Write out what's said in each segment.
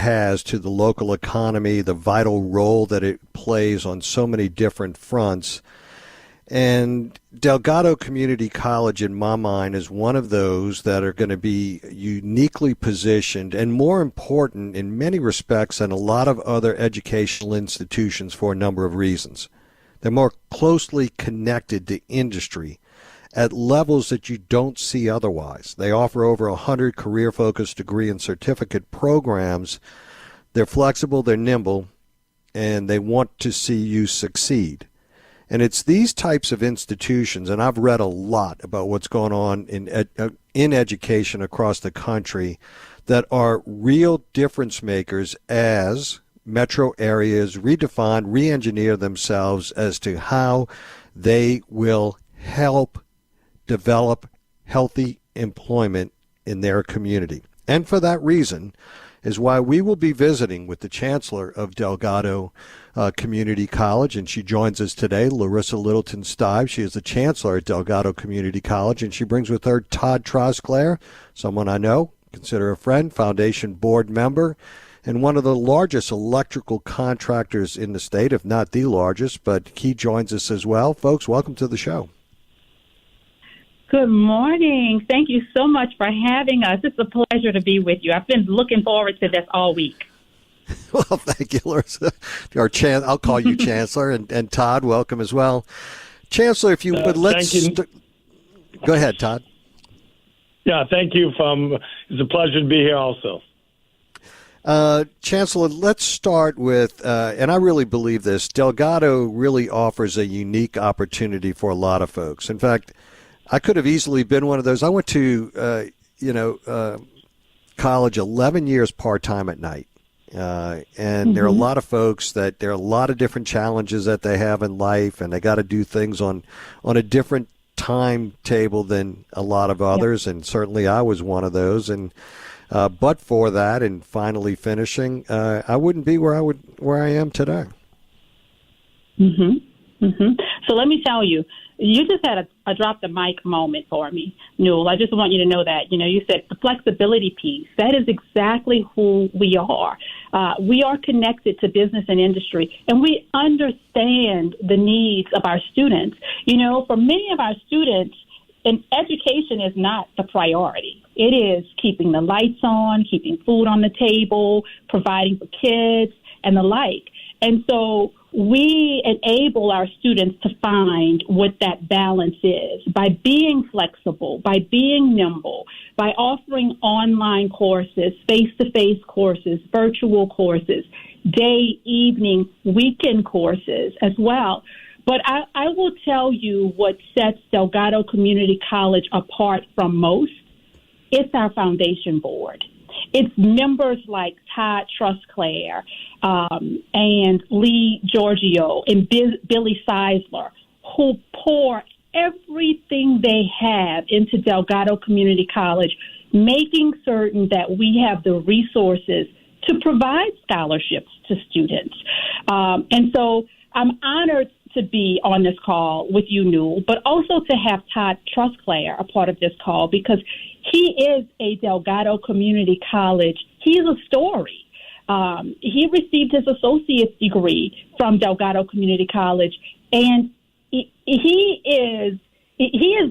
has to the local economy, the vital role that it plays on so many different fronts. And Delgado Community College, in my mind, is one of those that are going to be uniquely positioned and more important in many respects than a lot of other educational institutions for a number of reasons. They're more closely connected to industry at levels that you don't see otherwise. They offer over 100 career-focused degree and certificate programs. They're flexible, they're nimble, and they want to see you succeed. And it's these types of institutions, and I've read a lot about what's going on in education across the country, that are real difference makers as metro areas redefine, re-engineer themselves as to how they will help develop healthy employment in their community. And for that reason is why we will be visiting with the Chancellor of Delgado Community College, and she joins us today, Larissa Littleton-Steib. She is the Chancellor at Delgado Community College, and she brings with her Todd Trosclair, someone I know, consider a friend, foundation board member, and one of the largest electrical contractors in the state, if not the largest, but he joins us as well. Folks, welcome to the show. Good morning. Thank you so much for having us. It's a pleasure to be with you. I've been looking forward to this all week. Well, thank you, Larissa. I'll call you Chancellor, and Todd, welcome as well. Chancellor, if you would, go ahead, Todd. Yeah, thank you. It's a pleasure to be here also. Chancellor, let's start with, and I really believe this, Delgado really offers a unique opportunity for a lot of folks. In fact, I could have easily been one of those. I went to, college 11 years part-time at night. And there are a lot of folks that there are a lot of different challenges that they have in life, and they got to do things on a different timetable than a lot of others. And certainly I was one of those. And but for that and finally finishing, I wouldn't be where I am today. So let me tell you, you just had a drop the mic moment for me, Newell. I just want you to know that, you said the flexibility piece. That is exactly who we are. We are connected to business and industry, and we understand the needs of our students. For many of our students, and education is not the priority. It is keeping the lights on, keeping food on the table, providing for kids, and the like. And so we enable our students to find what that balance is by being flexible, by being nimble, by offering online courses, face-to-face courses, virtual courses, day, evening, weekend courses as well. But I will tell you what sets Delgado Community College apart from most. It's our foundation board. It's members like Todd Trosclair and Lee Giorgio and Billy Seisler, who pour everything they have into Delgado Community College, making certain that we have the resources to provide scholarships to students. And so I'm honored to be on this call with you, Newell, but also to have Todd Trosclair a part of this call because he is a Delgado Community College. He is a story. He received his associate's degree from Delgado Community College, and he is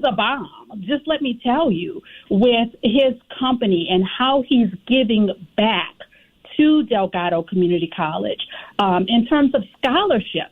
a bomb. Just let me tell you, with his company and how he's giving back to Delgado Community College in terms of scholarships.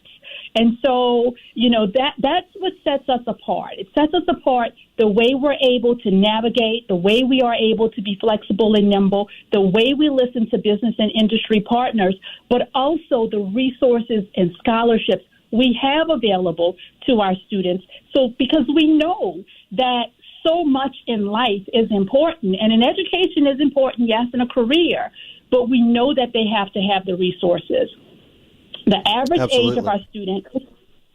And so, that's what sets us apart. It sets us apart the way we're able to navigate, the way we are able to be flexible and nimble, the way we listen to business and industry partners, but also the resources and scholarships we have available to our students. So because we know that so much in life is important, and an education is important, yes, and a career, but we know that they have to have the resources. The average age of our students is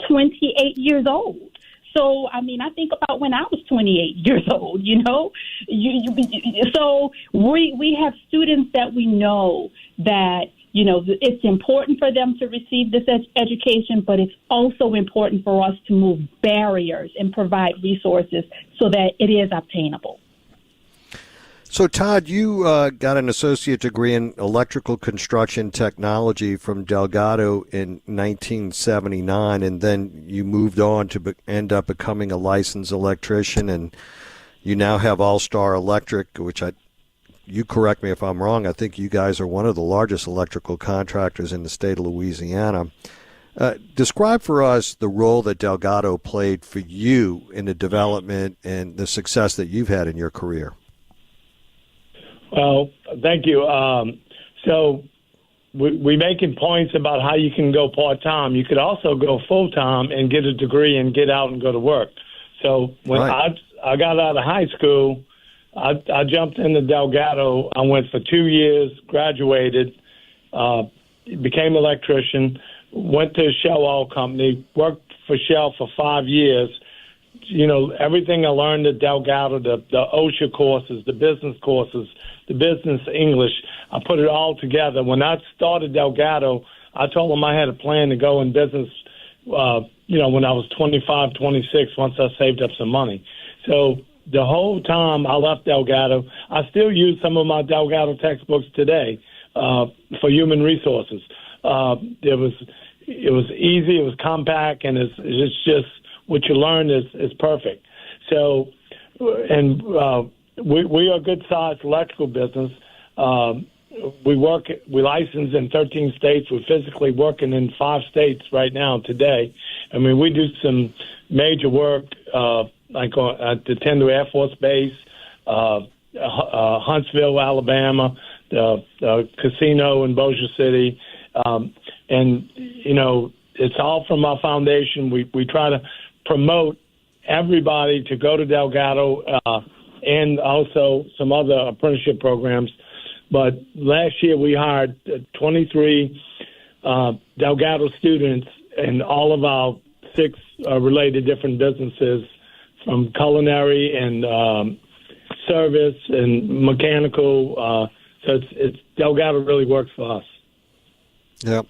28 years old. So, I think about when I was 28 years old, So we have students that we know that, it's important for them to receive this education, but it's also important for us to move barriers and provide resources so that it is obtainable. So, Todd, you got an associate degree in electrical construction technology from Delgado in 1979, and then you moved on to end up becoming a licensed electrician, and you now have All-Star Electric, which you correct me if I'm wrong, I think you guys are one of the largest electrical contractors in the state of Louisiana. Describe for us the role that Delgado played for you in the development and the success that you've had in your career. Well, thank you. So we're making points about how you can go part-time. You could also go full-time and get a degree and get out and go to work. So when I got out of high school, I jumped into Delgado. I went for 2 years, graduated, became an electrician, went to a Shell Oil Company, worked for Shell for 5 years. You know, everything I learned at Delgado, the OSHA courses, the business courses, the business English, I put it all together. When I started Delgado, I told them I had a plan to go in business, when I was 25, 26, once I saved up some money. So the whole time I left Delgado, I still use some of my Delgado textbooks today for human resources. It was easy, it was compact, and it's just what you learn is perfect. So, and we are a good-sized electrical business. We license in 13 states. We're physically working in 5 states right now today. I mean, we do some major work like at the Tender Air Force Base, Huntsville, Alabama, the casino in Bossier City. And, you know, it's all from our foundation. We try to promote everybody to go to Delgado and also some other apprenticeship programs. But last year we hired 23 Delgado students in all of our 6 related different businesses, from culinary and service and mechanical. So it's Delgado really works for us. Yeah.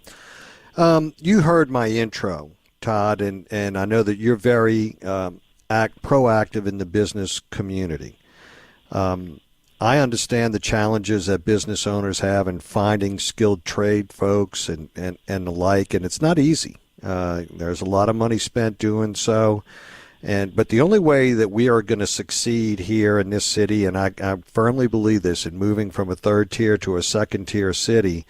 You heard my intro, Todd, and I know that you're very proactive in the business community. I understand the challenges that business owners have in finding skilled trade folks and the like, and it's not easy. There's a lot of money spent doing so. But the only way that we are going to succeed here in this city, and I firmly believe this, in moving from a 3rd tier to a 2nd tier city,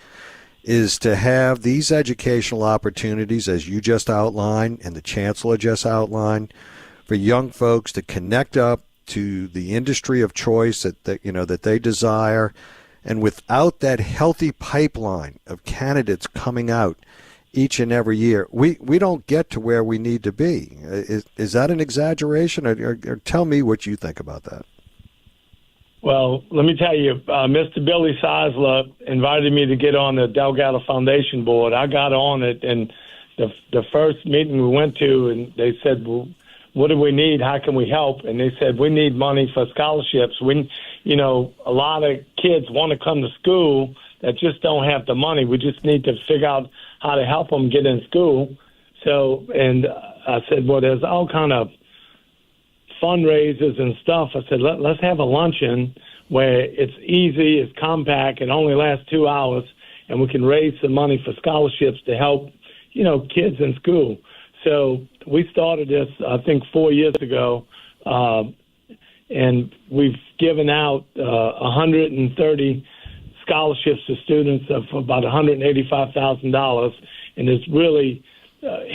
is to have these educational opportunities, as you just outlined and the Chancellor just outlined, for young folks to connect up to the industry of choice that they desire. And without that healthy pipeline of candidates coming out each and every year, we don't get to where we need to be. Is that an exaggeration? Or tell me what you think about that. Well, let me tell you, Mr. Billy Seisler invited me to get on the Delgado Foundation board. I got on it, and the first meeting we went to, and they said, well, what do we need? How can we help? And they said, we need money for scholarships. A lot of kids want to come to school that just don't have the money. We just need to figure out how to help them get in school. So, and I said, well, there's all kind of fundraisers and stuff. I said, let's have a luncheon where it's easy, it's compact, it only lasts 2 hours, and we can raise some money for scholarships to help, kids in school. So we started this, I think, 4 years ago, and we've given out 130 scholarships to students of about $185,000, and it's really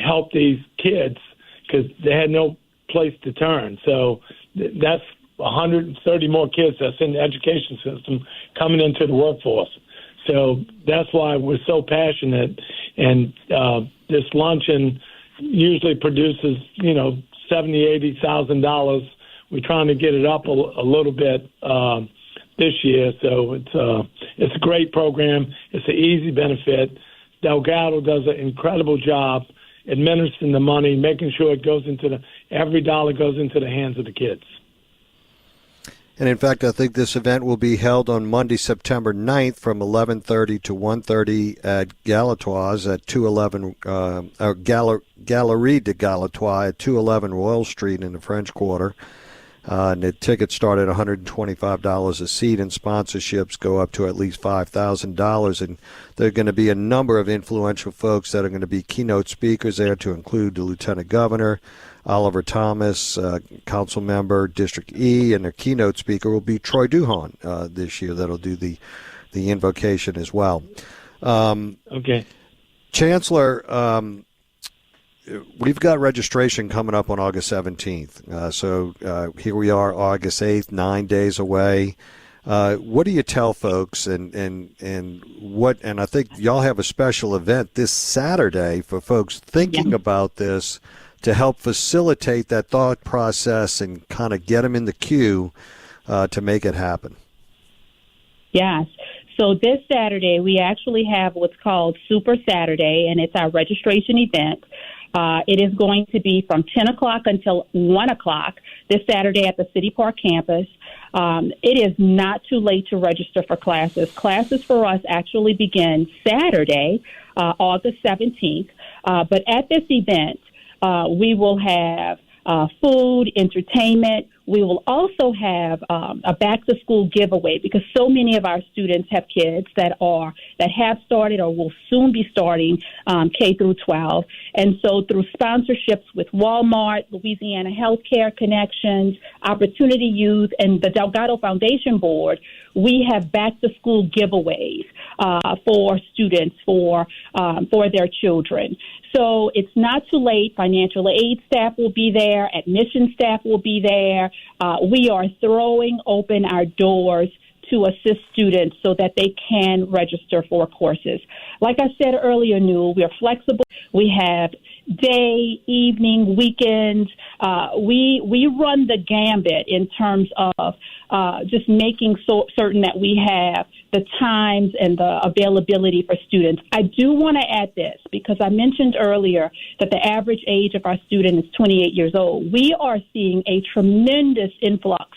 helped these kids because they had no place to turn. So that's 130 more kids that's in the education system coming into the workforce. So that's why we're so passionate. And this luncheon usually produces, $70,000-$80,000. We're trying to get it up a little bit this year. So it's a great program. It's an easy benefit. Delgado does an incredible job administering the money, making sure it goes every dollar goes into the hands of the kids. And in fact, I think this event will be held on Monday, September 9th from 11:30 to 1:30 at Galatoire's at 211 Galerie de Galatoire at 211 Royal Street in the French Quarter. And the tickets start at $125 a seat, and sponsorships go up to at least $5,000. And there are going to be a number of influential folks that are going to be keynote speakers there, to include the Lieutenant Governor, Oliver Thomas, council member, District E, and their keynote speaker will be Troy Duhon this year. That'll do the invocation as well. Okay. Chancellor, we've got registration coming up on August 17th. So here we are, August 8th, 9 days away. What do you tell folks, and I think y'all have a special event this Saturday for folks thinking about this, to help facilitate that thought process and kind of get them in the queue to make it happen. Yes. So this Saturday, we actually have what's called Super Saturday, and it's our registration event. It is going to be from 10 o'clock until 1 o'clock this Saturday at the City Park campus. It is not too late to register for classes. Classes for us actually begin Saturday, August 17th. But at this event, we will have food, entertainment. We will also have a back-to-school giveaway, because so many of our students have kids that have started or will soon be starting K through 12. And so through sponsorships with Walmart, Louisiana Healthcare Connections, Opportunity Youth, and the Delgado Foundation Board, we have back-to-school giveaways for students, for their children. So it's not too late. Financial aid staff will be there. Admission staff will be there. We are throwing open our doors to assist students so that they can register for courses. Like I said earlier, Newell, we are flexible. We have day, evening, weekends. We run the gambit in terms of just making certain that we have the times and the availability for students. I do want to add this, because I mentioned earlier that the average age of our student is 28 years old. We are seeing a tremendous influx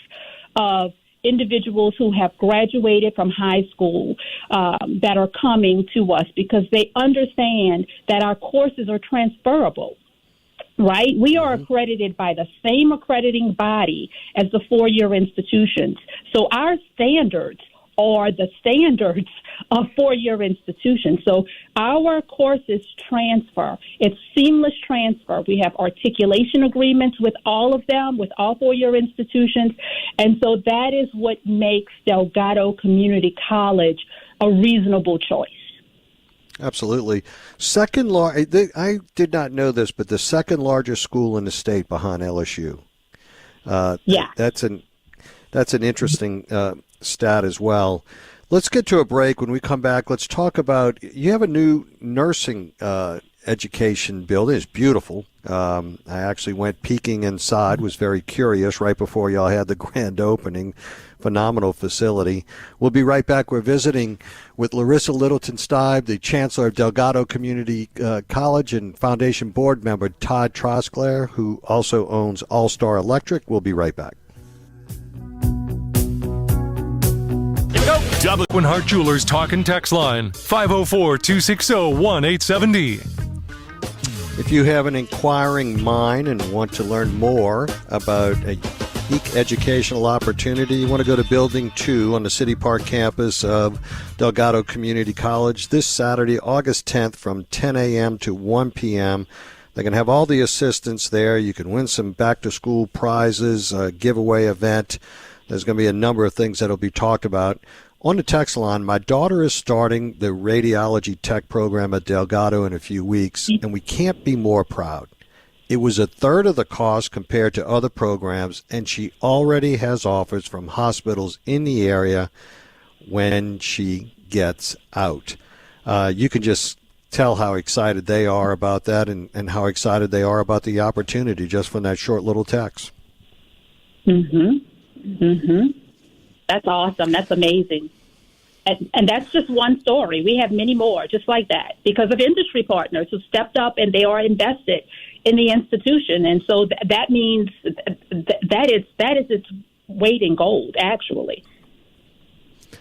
of individuals who have graduated from high school that are coming to us because they understand that our courses are transferable. Right? We are accredited by the same accrediting body as the four-year institutions. So our standards are the standards of four-year institutions. So our courses transfer. It's seamless transfer. We have articulation agreements with all of them, with all four-year institutions. And so that is what makes Delgado Community College a reasonable choice. Absolutely. I did not know this, but the second largest school in the state behind LSU. Yeah. That's an interesting stat as well. Let's get to a break. When we come back, let's talk about, you have a new nursing education building. It's beautiful. I actually went peeking inside, was very curious right before y'all had the grand opening. Phenomenal facility. We'll be right back. We're visiting with Larissa Littleton-Steib, the Chancellor of Delgado Community College, and Foundation Board member Todd Trosclair, who also owns All Star Electric. We'll be right back. Winhart Jewelers Talk and Text Line, 504-260-1870. If you have an inquiring mind and want to learn more about a unique educational opportunity, you want to go to Building 2 on the City Park campus of Delgado Community College this Saturday, August 10th from 10 a.m. to 1 p.m. They're going to have all the assistants there. You can win some back-to-school prizes, a giveaway event. There's going to be a number of things that will be talked about. On the text line, my daughter is starting the radiology tech program at Delgado in a few weeks, and we can't be more proud. It was a third of the cost compared to other programs, and she already has offers from hospitals in the area when she gets out. You can just tell how excited they are about that and how excited they are about the opportunity just from that short little text. That's awesome. That's amazing. And that's just one story. We have many more just like that because of industry partners who stepped up and they are invested in the institution. And so that means that is its weight in gold, actually.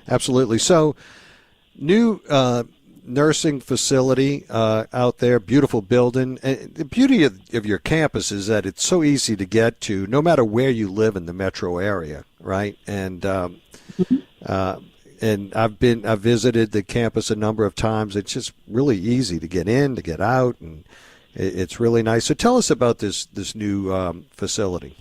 Absolutely. So new nursing facility out there, beautiful building. And the beauty of your campus is that it's so easy to get to, no matter where you live in the metro area, right? And I've visited the campus a number of times. It's just really easy to get in, to get out, and it's really nice. So tell us about this new facility.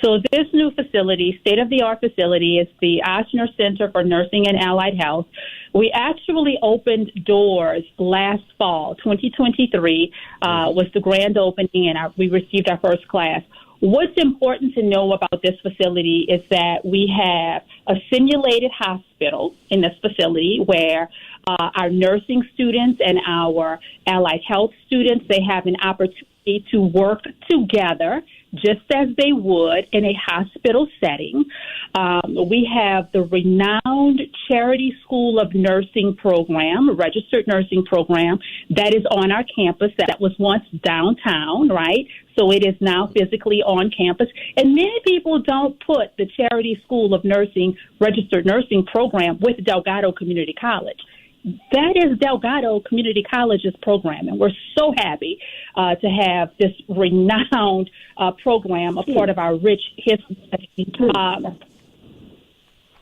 So this new facility, state-of-the-art facility, is the Ochsner Center for Nursing and Allied Health. We actually opened doors last fall, 2023, was the grand opening, and we received our first class. What's important to know about this facility is that we have a simulated hospital in this facility where our nursing students and our allied health students, they have an opportunity to work together just as they would in a hospital setting. We have the renowned Charity School of Nursing program, registered nursing program, that is on our campus that was once downtown, right? So it is now physically on campus. And many people don't put the Charity School of Nursing, registered nursing program with Delgado Community College. That is Delgado Community College's program, and we're so happy to have this renowned program, a part of our rich history.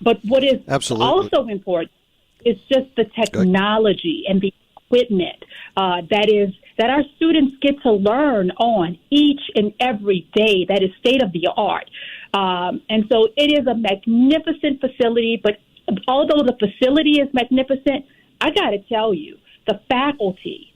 But what is also important is just the technology and the equipment that our students get to learn on each and every day. That is state of the art. And so it is a magnificent facility, but although the facility is magnificent, I got to tell you, the faculty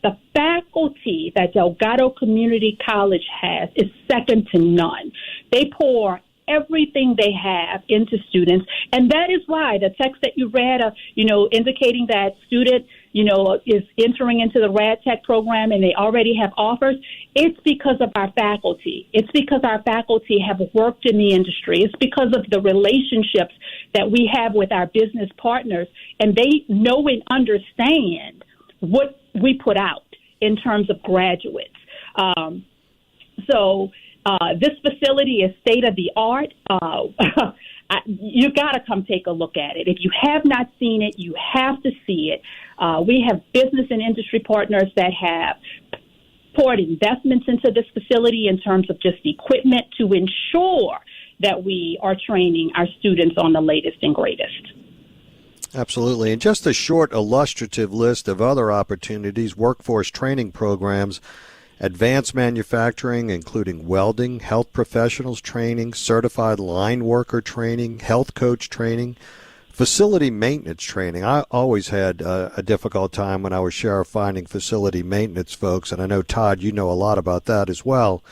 that Delgado Community College has is second to none. They pour everything they have into students, and that is why the text that you read, indicating that student, is entering into the Rad Tech program and they already have offers, it's because of our faculty. It's because our faculty have worked in the industry. It's because of the relationships that we have with our business partners, and they know and understand what we put out in terms of graduates. This facility is state of the art. You got to come take a look at it. If you have not seen it, you have to see it. We have business and industry partners that have poured investments into this facility in terms of just equipment to ensure that we are training our students on the latest and greatest. Absolutely. And just a short illustrative list of other opportunities: workforce training programs, advanced manufacturing, including welding, health professionals training, certified line worker training, health coach training, facility maintenance training. I always had a difficult time when I was sheriff finding facility maintenance folks, and I know, Todd, you know a lot about that as well.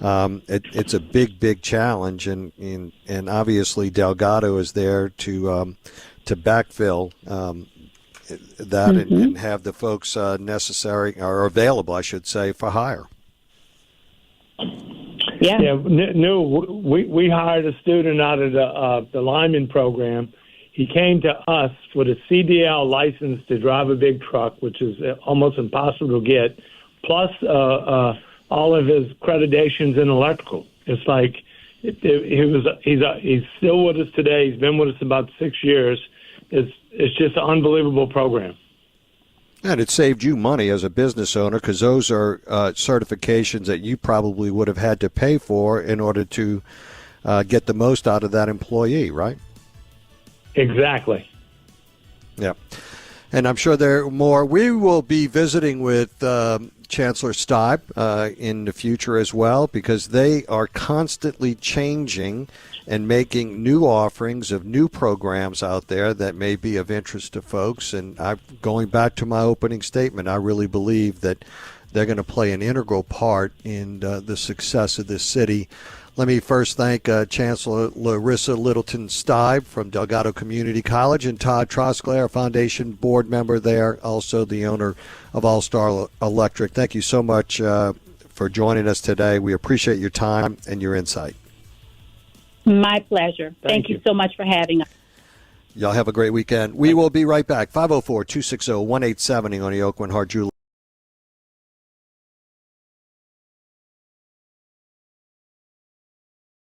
It's a big challenge, and obviously Delgado is there to backfill that and have the folks necessary or available, I should say, for hire. Yeah. We hired a student out of the lineman program. He came to us with a CDL license to drive a big truck, which is almost impossible to get, plus all of his accreditations in electrical. It's like he's still with us today. He's been with us about 6 years. It's just an unbelievable program. And it saved you money as a business owner, because those are certifications that you probably would have had to pay for in order to get the most out of that employee, right? Exactly. Yeah. And I'm sure there are more. We will be visiting with Chancellor Steib in the future as well, because they are constantly changing and making new offerings of new programs out there that may be of interest to folks. And going back to my opening statement, I really believe that they're going to play an integral part in the success of this city. Let me first thank Chancellor Larissa Littleton-Steib from Delgado Community College, and Todd Trosclair, Foundation board member there, also the owner of All Star Electric. Thank you so much for joining us today. We appreciate your time and your insight. My pleasure. Thank you so much for having us. Y'all have a great weekend. We will be right back. 504-260-1870 on the Oakland Heart Jewelry.